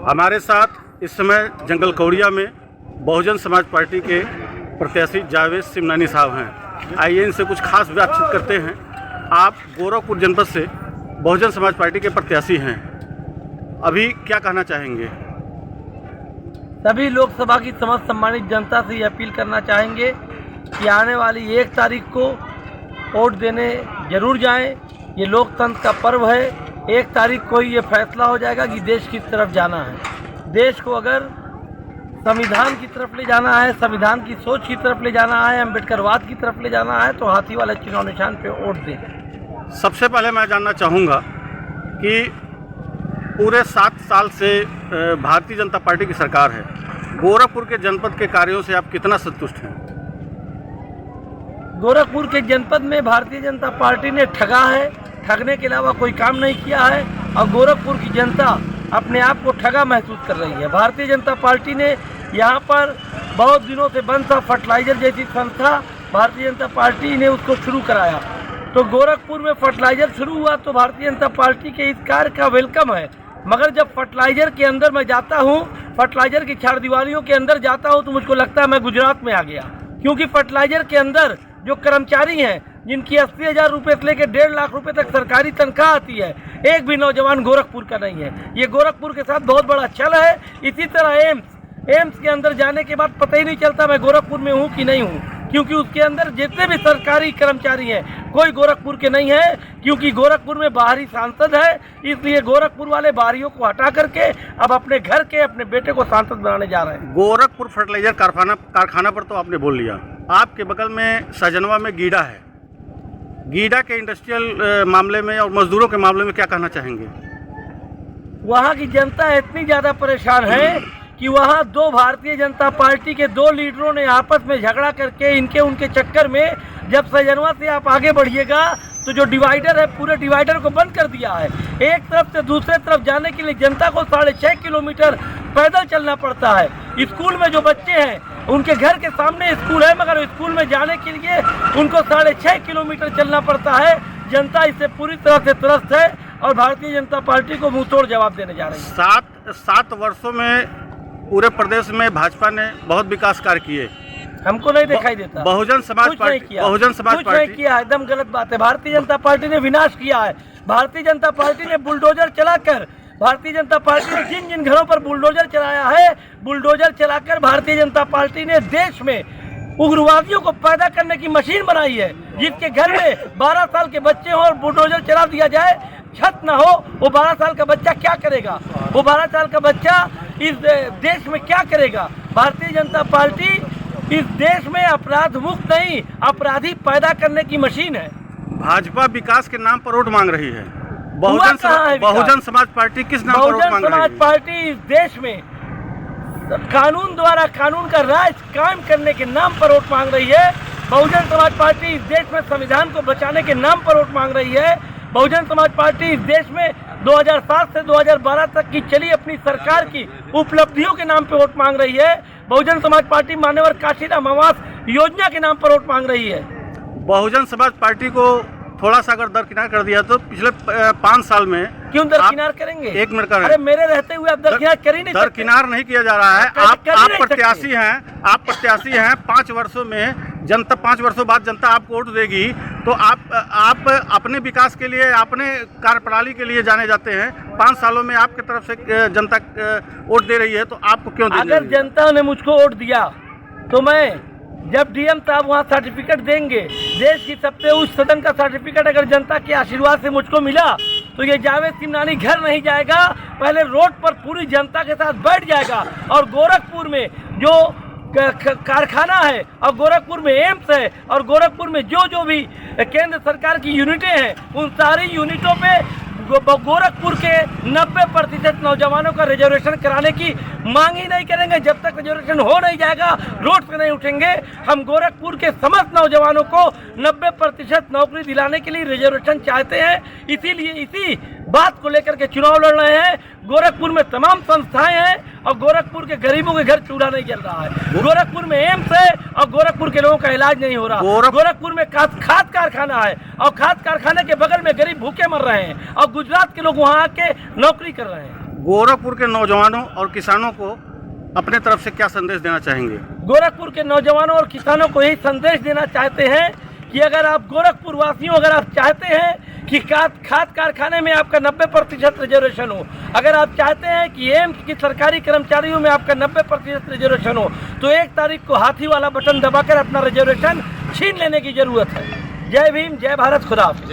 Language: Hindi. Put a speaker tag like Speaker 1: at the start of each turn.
Speaker 1: हमारे साथ इस समय जंगल कौड़िया में बहुजन समाज पार्टी के प्रत्याशी जावेद सिमनानी साहब हैं। आइए इनसे कुछ खास बातचीत करते हैं। आप गोरखपुर जनपद से बहुजन समाज पार्टी के प्रत्याशी हैं, अभी क्या कहना चाहेंगे?
Speaker 2: सभी लोकसभा की समस्त सम्मानित जनता से ये अपील करना चाहेंगे कि आने वाली 1 तारीख को वोट देने जरूर जाएं। ये लोकतंत्र का पर्व है। 1 तारीख को ही ये फैसला हो जाएगा कि देश किस तरफ जाना है। देश को अगर संविधान की तरफ ले जाना है, संविधान की सोच की तरफ ले जाना है, अम्बेडकरवाद की तरफ ले जाना है, तो हाथी वाले चुनाव निशान पे वोट दें।
Speaker 1: सबसे पहले मैं जानना चाहूँगा कि पूरे 7 साल से भारतीय जनता पार्टी की सरकार है, गोरखपुर के जनपद के कार्यों से आप कितना संतुष्ट हैं?
Speaker 2: गोरखपुर के जनपद में भारतीय जनता पार्टी ने ठगा है, ठगने के अलावा कोई काम नहीं किया है और गोरखपुर की जनता अपने आप को ठगा महसूस कर रही है। भारतीय जनता पार्टी ने यहाँ पर बहुत दिनों से बंद था फर्टिलाइजर जैसी संस्था, भारतीय जनता पार्टी ने उसको शुरू कराया। तो गोरखपुर में फर्टिलाइजर शुरू हुआ तो भारतीय जनता पार्टी के इस कार्य का वेलकम है। मगर जब फर्टिलाइजर के अंदर मैं जाता हूँ, फर्टिलाइजर की चारदीवारियों के अंदर जाता हूँ, तो मुझको लगता है मैं गुजरात में आ गया। क्योंकि फर्टिलाइजर के अंदर जो कर्मचारी हैं, जिनकी 80,000 रुपये से लेकर 1.5 लाख रुपए तक सरकारी तनख्वाह आती है, एक भी नौजवान गोरखपुर का नहीं है। ये गोरखपुर के साथ बहुत बड़ा छल है। इसी तरह एम्स के अंदर जाने के बाद पता ही नहीं चलता मैं गोरखपुर में हूँ कि नहीं हूँ, क्योंकि उसके अंदर जितने भी सरकारी कर्मचारी हैं कोई गोरखपुर के नहीं है। क्योंकि गोरखपुर में बाहरी सांसद है, इसलिए गोरखपुर वाले बाहरियों को हटा करके अब अपने घर के अपने बेटे को सांसद बनाने जा रहे हैं।
Speaker 1: गोरखपुर फर्टिलाइजर कारखाना पर तो आपने बोल लिया, आपके बगल में सहजनवा में गीडा है। गीडा के इंडस्ट्रियल मामले में और मजदूरों के मामले में क्या कहना चाहेंगे?
Speaker 2: वहाँ की जनता इतनी ज़्यादा परेशान है कि वहाँ 2 भारतीय जनता पार्टी के 2 लीडरों ने आपस में झगड़ा करके इनके उनके चक्कर में जब सहजनवा से आप आगे बढ़िएगा तो जो डिवाइडर है पूरे डिवाइडर को बंद कर दिया है। एक तरफ से दूसरे तरफ जाने के लिए जनता को 6.5 किलोमीटर पैदल चलना पड़ता है। स्कूल में जो बच्चे हैं उनके घर के सामने स्कूल है, मगर स्कूल में जाने के लिए उनको 6.5 किलोमीटर चलना पड़ता है। जनता इससे पूरी तरह से त्रस्त है और भारतीय जनता पार्टी को मुंहतोड़ जवाब देने जा रही है।
Speaker 1: 7 वर्षों में पूरे प्रदेश में भाजपा ने बहुत विकास कार्य किए,
Speaker 2: हमको नहीं दिखाई देता।
Speaker 1: बहुजन समाज पार्टी
Speaker 2: कुछ नहीं किया, एकदम गलत बात है। भारतीय जनता पार्टी ने विनाश किया है। भारतीय जनता पार्टी ने बुलडोजर चलाकर, भारतीय जनता पार्टी ने जिन जिन घरों पर बुलडोजर चलाया है, बुलडोजर चलाकर भारतीय जनता पार्टी ने देश में उग्रवादियों को पैदा करने की मशीन बनाई है। जिसके घर में 12 साल के बच्चे हों और बुलडोजर चला दिया जाए, छत ना हो, वो 12 साल का बच्चा क्या करेगा? वो 12 साल का बच्चा इस देश में क्या करेगा? भारतीय जनता पार्टी इस देश में अपराध मुक्त नहीं, अपराधी पैदा करने की मशीन है।
Speaker 1: भाजपा विकास के नाम पर वोट मांग रही है। बहुजन समाज पार्टी किस नाम पर वोट मांग रही है?
Speaker 2: बहुजन समाज पार्टी इस देश में कानून द्वारा कानून का राज कायम करने के नाम पर वोट मांग रही है। बहुजन समाज पार्टी इस देश में संविधान को बचाने के नाम पर वोट मांग रही है। बहुजन समाज पार्टी इस देश में 2007 से 2012 तक की चली अपनी सरकार की उपलब्धियों के नाम पर वोट मांग रही है। बहुजन समाज पार्टी मान्यवर काशीराम आवास योजना के नाम पर वोट मांग रही है।
Speaker 1: बहुजन समाज पार्टी को थोड़ा सा अगर दरकिनार कर दिया तो पिछले 5 साल में
Speaker 2: क्यों दरकिनार करेंगे?
Speaker 1: 1 मिनट का,
Speaker 2: अरे मेरे रहते हुए आप दरकिनार कर ही नहीं सकते।
Speaker 1: दरकिनार नहीं किया जा रहा है। आप प्रत्याशी हैं 5 वर्षों में जनता 5 वर्षों बाद जनता आपको वोट देगी, तो आप अपने विकास के लिए, अपने कार्यप्रणाली के लिए जाने जाते हैं। 5 सालों में आपकी तरफ से जनता वोट दे रही है, तो आपको क्यों दे?
Speaker 2: अगर जनता ने मुझको वोट दिया तो मैं जब डीएम साहब वहाँ सर्टिफिकेट देंगे, देश की सबसे उच्च सदन का सर्टिफिकेट अगर जनता के आशीर्वाद से मुझको मिला, तो ये जावेद सिमनानी घर नहीं जाएगा, पहले रोड पर पूरी जनता के साथ बैठ जाएगा। और गोरखपुर में जो कारखाना है और गोरखपुर में एम्स है और गोरखपुर में जो भी केंद्र सरकार की यूनिटें हैं, उन सारी यूनिटों पे गोरखपुर के 90% नौजवानों का रिजर्वेशन कराने की मांग ही नहीं करेंगे। जब तक रिजर्वेशन हो नहीं जाएगा, रोड पे नहीं उठेंगे। हम गोरखपुर के समस्त नौजवानों को 90% नौकरी दिलाने के लिए रिजर्वेशन चाहते हैं। इसीलिए इसी बात को लेकर के चुनाव लड़ रहे हैं। गोरखपुर में तमाम संस्थाएं हैं और गोरखपुर के गरीबों के घर चूल्हा नहीं जल रहा है। गोरखपुर में एम्स है और गोरखपुर के लोगों का इलाज नहीं हो रहा। गोरखपुर में खाद कारखाना है और खाद कारखाने के बगल में गरीब भूखे मर रहे हैं और गुजरात के लोग वहाँ आके नौकरी कर रहे हैं।
Speaker 1: गोरखपुर के नौजवानों और किसानों को अपने तरफ से क्या संदेश देना चाहेंगे?
Speaker 2: गोरखपुर के नौजवानों और किसानों को यही संदेश देना चाहते हैं कि अगर आप गोरखपुर वासियों अगर आप चाहते हैं कि खाद कारखाने में आपका 90% रिजर्वेशन हो, अगर आप चाहते हैं कि एम्स की सरकारी कर्मचारियों में आपका 90% रिजर्वेशन हो, तो 1 तारीख को हाथी वाला बटन दबाकर अपना रिजर्वेशन छीन लेने की जरूरत है। जय भीम, जय भारत, खुदा हाफिज।